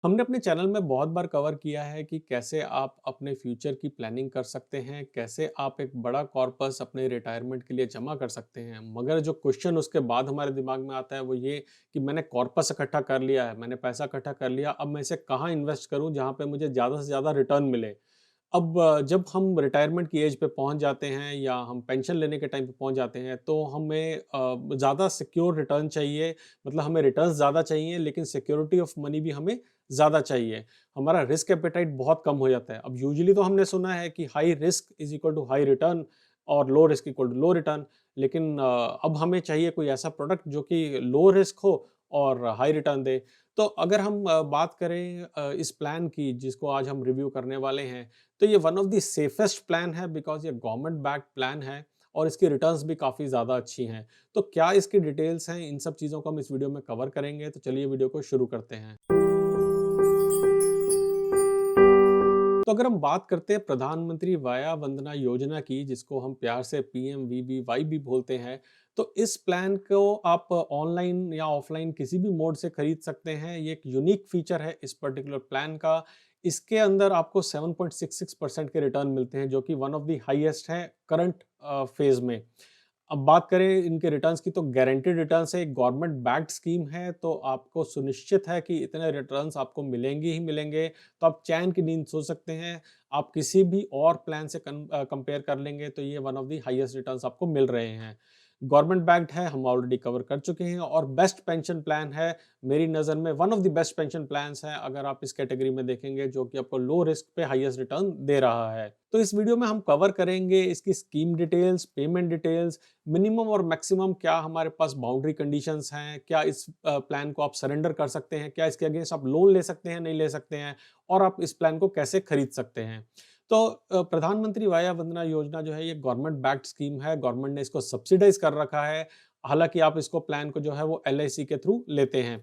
हमने अपने चैनल में बहुत बार कवर किया है कि कैसे आप अपने फ्यूचर की प्लानिंग कर सकते हैं, कैसे आप एक बड़ा कॉर्पस अपने रिटायरमेंट के लिए जमा कर सकते हैं। मगर जो क्वेश्चन उसके बाद हमारे दिमाग में आता है वो ये कि मैंने कॉर्पस इकट्ठा कर लिया है, मैंने पैसा इकट्ठा कर लिया, अब मैं इसे कहाँ इन्वेस्ट करूँ जहाँ पे मुझे ज़्यादा से ज़्यादा रिटर्न मिले। अब जब हम रिटायरमेंट की एज पे पहुँच जाते हैं या हम पेंशन लेने के टाइम पे पहुँच जाते हैं, तो हमें ज़्यादा सिक्योर रिटर्न चाहिए, मतलब हमें रिटर्न्स ज़्यादा चाहिए, लेकिन सिक्योरिटी ऑफ मनी भी हमें ज़्यादा चाहिए। हमारा रिस्क एपेटाइट बहुत कम हो जाता है। अब यूजुअली तो हमने सुना है कि high risk is equal to high return और low risk equal to low return, लेकिन अब हमें चाहिए कोई ऐसा प्रोडक्ट जो कि लो रिस्क हो और हाई रिटर्न दे। तो अगर हम बात करें इस प्लान की जिसको आज हम रिव्यू करने वाले हैं, तो ये one of the safest plan है बिकॉज़ ये गवर्नमेंट बैक्ड प्लान है और इसकी रिटर्न्स भी काफ़ी ज़्यादा अच्छी हैं। तो क्या इसकी डिटेल्स हैं, इन सब चीज़ों को हम इस वीडियो में कवर करेंगे, तो चलिए वीडियो को शुरू करते हैं। तो अगर हम बात करते हैं प्रधानमंत्री वाया वंदना योजना की, जिसको हम प्यार से पीएमवीबीवाई भी बोलते हैं, तो इस प्लान को आप ऑनलाइन या ऑफलाइन किसी भी मोड से खरीद सकते हैं। ये एक यूनिक फीचर है इस पर्टिकुलर प्लान का। इसके अंदर आपको 7.66% के रिटर्न मिलते हैं, जो कि वन ऑफ द हाईएस्ट है करंट फेज में। अब बात करें इनके रिटर्न्स की, तो गारंटीड रिटर्न्स है, एक गवर्नमेंट बैक्ड स्कीम है, तो आपको सुनिश्चित है कि इतने रिटर्न्स आपको मिलेंगे ही मिलेंगे। तो आप चैन की नींद सो सकते हैं। आप किसी भी और प्लान से कंपेयर कर लेंगे तो ये one of the highest returns आपको मिल रहे हैं। गवर्नमेंट बैक्ड है, हम ऑलरेडी कवर कर चुके हैं, और बेस्ट पेंशन प्लान है। मेरी नज़र में one of the best pension plans है अगर आप इस कैटेगरी में देखेंगे, जो कि आपको लो रिस्क पे हाईएस्ट रिटर्न दे रहा है। तो इस वीडियो में हम कवर करेंगे इसकी scheme details, payment details, minimum और मैक्सिमम क्या हमारे पास बाउंड्री कंडीशंस हैं, क्या इस प्लान को आप सरेंडर कर सकते हैं, क्या इसके अगेंस्ट आप लोन ले सकते हैं, नहीं ले सकते हैं, और आप इस प्लान को कैसे खरीद सकते हैं। तो प्रधानमंत्री वाया वंदना योजना जो है ये गवर्नमेंट बैक्ड स्कीम है, गवर्नमेंट ने इसको सब्सिडाइज कर रखा है। हालांकि आप इसको प्लान को जो है वो एलआईसी के थ्रू लेते हैं।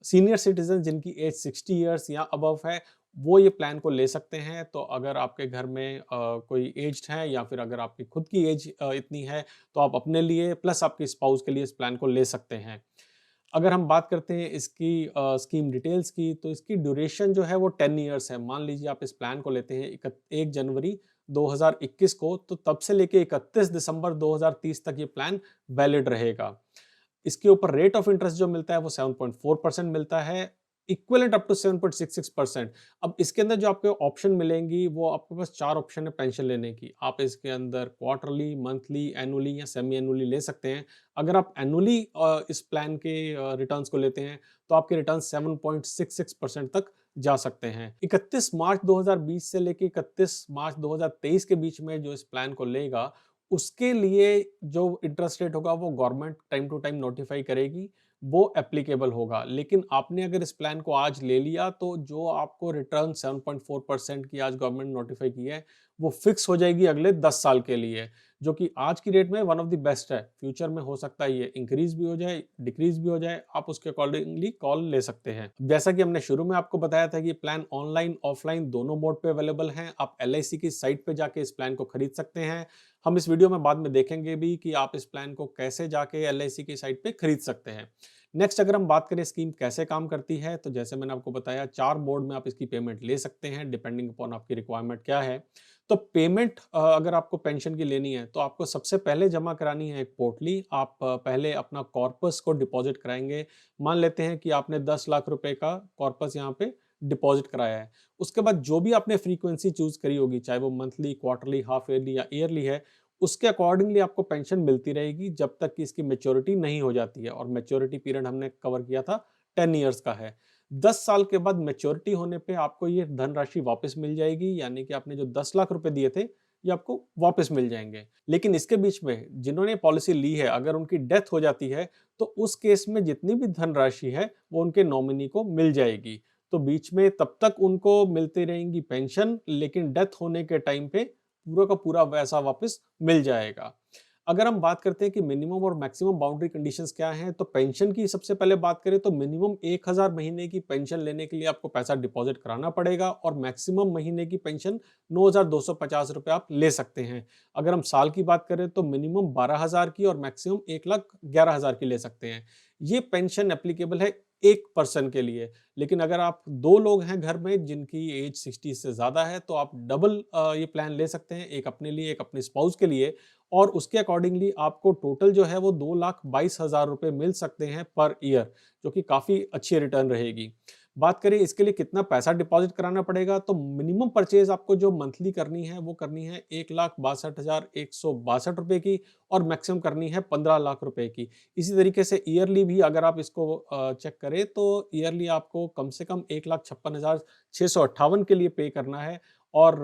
सीनियर सिटीजन जिनकी एज 60 ईयर्स या अबव है, वो ये प्लान को ले सकते हैं। तो अगर आपके घर में कोई एज्ड है या फिर अगर आपकी खुद की एज इतनी है, तो आप अपने लिए प्लस आपके स्पाउस के लिए इस प्लान को ले सकते हैं। अगर हम बात करते हैं इसकी स्कीम डिटेल्स की, तो इसकी ड्यूरेशन जो है वो 10 इयर्स है। मान लीजिए आप इस प्लान को लेते हैं 1 जनवरी 2021 को, तो तब से लेके 31 दिसंबर 2030 तक ये प्लान वैलिड रहेगा। इसके ऊपर रेट ऑफ इंटरेस्ट जो मिलता है वो 7.4% मिलता है, इक्विवेलेंट अप टू 7.66%। अब इसके अंदर जो आपको ऑप्शन मिलेंगी, वो आपके पास 4 ऑप्शन है पेंशन लेने की। आप इसके अंदर क्वार्टरली, मंथली, एनुअली या सेमी एनुअली ले सकते हैं। अगर आप एनुअली इस प्लान के रिटर्न्स को लेते हैं, तो आपके रिटर्न 7.66% तक जा सकते हैं। 31 मार्च 2020 से लेके 31 मार्च 2023 के बीच में जो इस प्लान को लेगा, उसके लिए जो इंटरेस्ट रेट होगा वो government time to time notify करेगी, वो एप्लीकेबल होगा। लेकिन आपने अगर इस प्लान को आज ले लिया, तो जो आपको रिटर्न 7.4% की आज गवर्नमेंट नोटिफाई की है, वो फिक्स हो जाएगी अगले 10 साल के लिए, जो कि आज की डेट में वन ऑफ द बेस्ट है। फ्यूचर में हो सकता है ये इंक्रीज भी हो जाए, डिक्रीज भी हो जाए, आप उसके अकॉर्डिंगली कॉल ले सकते हैं। जैसा कि हमने शुरू में आपको बताया था कि प्लान ऑनलाइन ऑफलाइन दोनों मोड पे अवेलेबल हैं। आप एलआईसी की साइट पे जाके इस प्लान को खरीद सकते हैं। हम इस वीडियो में बाद में देखेंगे भी कि आप इस प्लान को कैसे जाके एलआईसी की साइट पे खरीद सकते हैं। नेक्स्ट अगर हम बात करें स्कीम कैसे काम करती है, तो जैसे मैंने आपको बताया 4 मोड में आप इसकी पेमेंट ले सकते हैं डिपेंडिंग अपॉन आपकी रिक्वायरमेंट क्या है। तो पेमेंट अगर आपको पेंशन की लेनी है, तो आपको सबसे पहले जमा करानी है एक पोर्टली। आप पहले अपना कॉर्पस को डिपॉजिट कराएंगे। मान लेते हैं कि आपने 10 लाख रुपए का कॉर्पस यहाँ पे डिपॉजिट कराया है। उसके बाद जो भी आपने फ्रीक्वेंसी चूज करी होगी, चाहे वो मंथली, क्वार्टरली, हाफ ईयरली या ईयरली है, उसके अकॉर्डिंगली आपको पेंशन मिलती रहेगी जब तक कि इसकी मैच्योरिटी नहीं हो जाती है। और मैच्योरिटी पीरियड हमने कवर किया था 10 इयर्स का है। 10 साल के बाद मैच्योरिटी होने पे आपको ये धनराशि वापस मिल जाएगी, यानी कि आपने जो 10 लाख रुपए दिए थे, ये आपको वापस मिल जाएंगे। लेकिन इसके बीच में जिन्होंने पॉलिसी ली है, अगर उनकी डेथ हो जाती है, तो उस केस में जितनी भी धनराशि है वो उनके नॉमिनी को मिल जाएगी। तो बीच में तब तक उनको मिलती रहेंगी पेंशन, लेकिन डेथ होने के टाइम पे पूरा का पूरा पैसा वापस मिल जाएगा। अगर हम बात करते हैं कि मिनिमम और मैक्सिमम बाउंड्री कंडीशंस क्या हैं, तो पेंशन की सबसे पहले बात करें तो मिनिमम 1000 महीने की पेंशन लेने के लिए आपको पैसा डिपॉजिट कराना पड़ेगा, और मैक्सिमम महीने की पेंशन 9250 रुपए आप ले सकते हैं। अगर हम साल की बात करें तो मिनिमम 12,000 की और मैक्सिमम 1,11,000 की ले सकते हैं। ये पेंशन एप्लीकेबल है एक पर्सन के लिए। लेकिन अगर आप 2 लोग हैं घर में जिनकी एज 60 से ज़्यादा है, तो आप डबल ये प्लान ले सकते हैं, एक अपने लिए, एक अपने स्पाउस के लिए, और उसके अकॉर्डिंगली आपको टोटल जो है वो 2,22,000 रुपए मिल सकते हैं पर ईयर, जो कि काफ़ी अच्छी रिटर्न रहेगी। बात करें इसके लिए कितना पैसा डिपॉज़िट कराना पड़ेगा, तो मिनिमम परचेज़ आपको जो मंथली करनी है, वो करनी है 1,62,162 रुपए की, और मैक्सिमम करनी है 15 लाख रुपए की। इसी तरीके से ईयरली भी अगर आप इसको चेक करें, तो ईयरली आपको कम से कम 1,56,658 के लिए पे करना है, और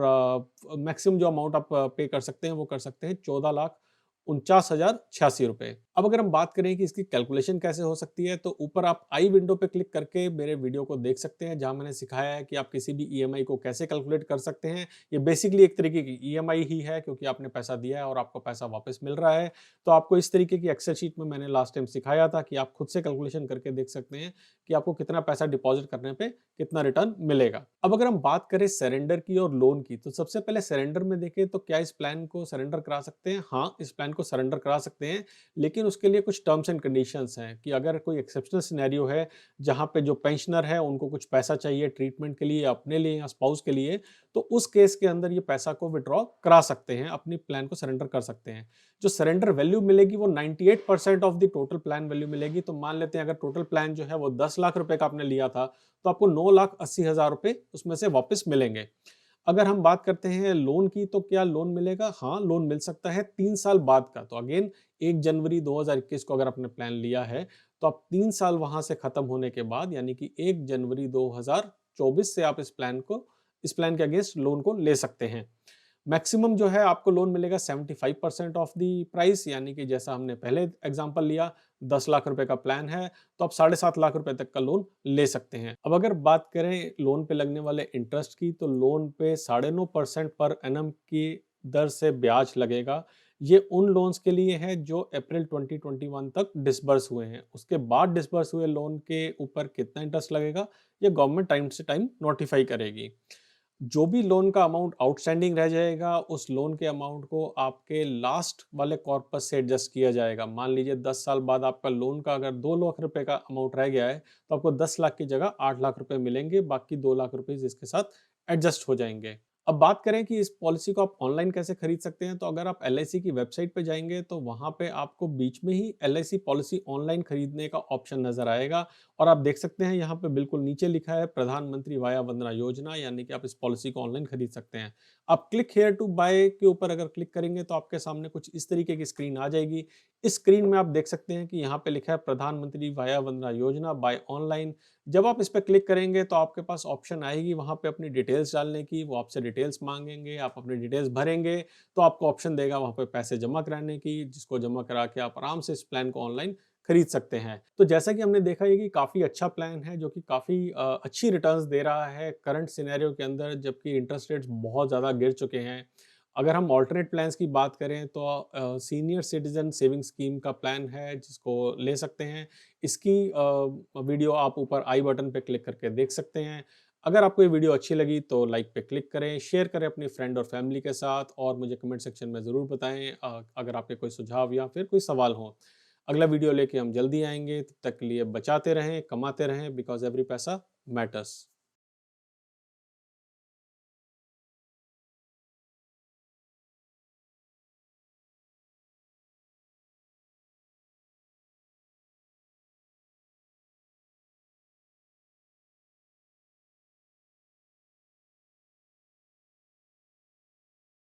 मैक्सिमम जो अमाउंट आप पे कर सकते हैं वो कर सकते हैं 14,49,086 रुपए। अब अगर हम बात करें कि इसकी कैलकुलेशन कैसे हो सकती है, तो ऊपर आप आई विंडो पे क्लिक करके मेरे वीडियो को देख सकते हैं, जहां मैंने सिखाया है कि आप किसी भी ईएमआई को कैसे कैलकुलेट कर सकते हैं। ये बेसिकली एक तरीके की ईएमआई ही है, क्योंकि आपने पैसा दिया है और आपको पैसा वापस मिल रहा है। तो आपको इस तरीके की एक्सेल शीट में मैंने लास्ट टाइम सिखाया था कि आप खुद से कैलकुलेशन करके देख सकते हैं कि आपको कितना पैसा डिपॉजिट करने पे कितना रिटर्न मिलेगा। अब अगर हम बात करें सरेंडर की और लोन की, तो सबसे पहले सरेंडर में देखें तो क्या इस प्लान को सरेंडर करा सकते हैं? हाँ, इस प्लान को सरेंडर करा सकते हैं, लेकिन उसके लिए कुछ टर्म्स एंड कंडीशंस हैं कि अगर कोई एक्सेप्शनल सिनेरियो है, जहाँ पे जो पेंशनर है उनको कुछ पैसा चाहिए ट्रीटमेंट के लिए, या अपने लिए या स्पाउस के लिए, तो उस केस के अंदर ये पैसा को विड्रॉ करा सकते हैं, अपनी प्लान को सरेंडर कर सकते हैं। जो सरेंडर वैल्यू मिलेगी वो 98% of the total plan value मिलेगी। तो मान लेते हैं अगर टोटल प्लान जो है वो 10 लाख रुपए का आपने लिया था, तो आपको 9,80,000 रुपए उसमें से वापस मिलेंगे। अगर हम बात करते हैं लोन की, तो क्या लोन मिलेगा? हाँ, लोन मिल सकता है 3 साल बाद का। तो अगेन 1 जनवरी 2021 को अगर आपने प्लान लिया है, तो आप 3 साल वहाँ से खत्म होने के बाद, यानी कि 1 जनवरी 2024 से आप इस प्लान के अगेंस्ट लोन को ले सकते हैं। मैक्सिमम जो है आपको लोन मिलेगा 75% ऑफ द प्राइस, यानी कि जैसा हमने पहले एग्जांपल लिया, 10 लाख रुपए का प्लान है, तो आप 7.5 लाख रुपए तक का लोन ले सकते हैं। अब अगर बात करें लोन पे लगने वाले इंटरेस्ट की, तो लोन पे 9.5% पर एनम की दर से ब्याज लगेगा। ये उन लोन्स के लिए है जो अप्रैल 2021 तक डिसबर्स हुए हैं। उसके बाद डिसबर्स हुए लोन के ऊपर कितना इंटरेस्ट लगेगा, ये गवर्नमेंट टाइम से टाइम नोटिफाई करेगी। जो भी लोन का अमाउंट आउटस्टैंडिंग रह जाएगा, उस लोन के अमाउंट को आपके लास्ट वाले कॉर्पस से एडजस्ट किया जाएगा। मान लीजिए 10 साल बाद आपका लोन का अगर 2 लाख रुपए का अमाउंट रह गया है, तो आपको 10 लाख की जगह 8 लाख रुपए मिलेंगे, बाकी 2 लाख रुपए इसके साथ एडजस्ट हो जाएंगे। अब बात करें कि इस पॉलिसी को आप ऑनलाइन कैसे खरीद सकते हैं, तो अगर आप एलआईसी की वेबसाइट पे जाएंगे, तो वहां पे आपको बीच में ही एलआईसी पॉलिसी ऑनलाइन खरीदने का ऑप्शन नजर आएगा, और आप देख सकते हैं यहाँ पे बिल्कुल नीचे लिखा है प्रधानमंत्री वाया वंदना योजना, यानी कि आप इस पॉलिसी को ऑनलाइन खरीद सकते हैं। आप क्लिक हेयर टू बाय के ऊपर अगर क्लिक करेंगे, तो आपके सामने कुछ इस तरीके की स्क्रीन आ जाएगी। इस स्क्रीन में आप देख सकते हैं कि यहाँ पे लिखा है प्रधानमंत्री via Vandana Yojana by online. जब आप इस पे क्लिक करेंगे, तो आपके पास ऑप्शन आएगी वहाँ पे अपनी डिटेल्स डालने की। वो आपसे डिटेल्स मांगेंगे, आप अपनी डिटेल्स भरेंगे, तो आपको ऑप्शन देगा वहाँ पे पैसे जमा कराने की, जिसको जमा करा के आप आराम से इस प्लान को ऑनलाइन खरीद सकते हैं। तो जैसा कि हमने देखा है कि काफ़ी अच्छा प्लान है, जो कि काफ़ी अच्छी रिटर्न्स दे रहा है करंट सिनेरियो के अंदर, जबकि इंटरेस्ट रेट्स बहुत ज़्यादा गिर चुके हैं। अगर हम अल्टरनेट प्लान्स की बात करें, तो सीनियर सिटीजन सेविंग स्कीम का प्लान है, जिसको ले सकते हैं। इसकी वीडियो आप ऊपर आई बटन पे क्लिक करके देख सकते हैं। अगर आपको ये वीडियो अच्छी लगी, तो लाइक पे क्लिक करें, शेयर करें अपनी फ्रेंड और फैमिली के साथ, और मुझे कमेंट सेक्शन में ज़रूर बताएं अगर आपके कोई सुझाव या फिर कोई सवाल हो। अगला वीडियो लेके हम जल्दी आएंगे। तब तक के लिए बचाते रहें, कमाते रहें, बिकॉज एवरी पैसा मैटर्स।